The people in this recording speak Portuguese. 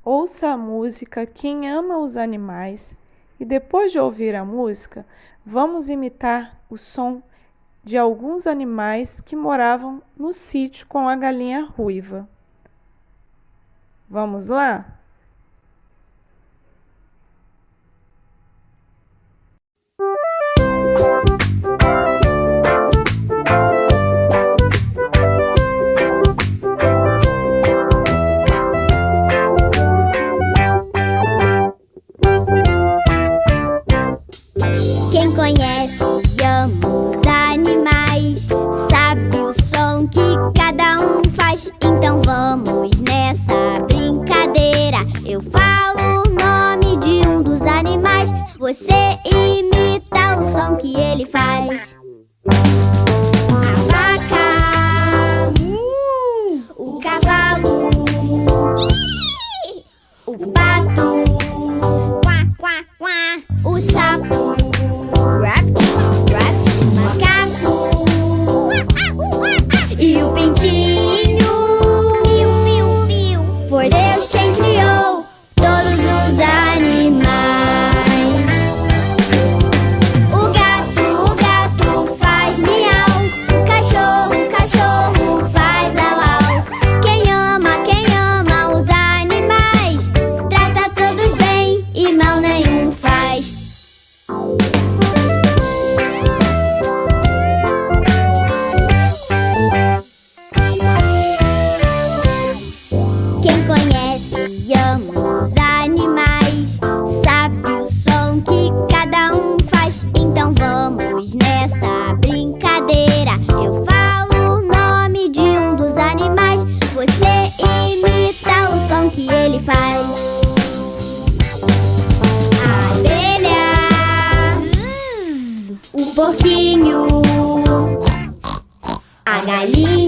Ouça a música Quem Ama os Animais e depois de ouvir a música, vamos imitar o som de alguns animais que moravam no sítio com a galinha ruiva. Vamos lá? Quem conhece e ama os animais sabe o som que cada um faz. Então vamos nessa brincadeira. Eu falo o nome de um dos animais, você imita o som que ele faz. A vaca, o cavalo, o pato, quá, quá, quá, o sapo, macaco e o pintinho, piu, piu, piu. Foi Deus quem criou todos os animais. O gato faz miau, o cachorro faz au au. Quem ama os animais, trata todos bem e mal nenhum faz. Quem conhece e ama os animais sabe o som que cada um faz. Então vamos nessa brincadeira. Eu falo o nome de um dos animais, você imita o som que ele faz. A abelha, o porquinho, a galinha,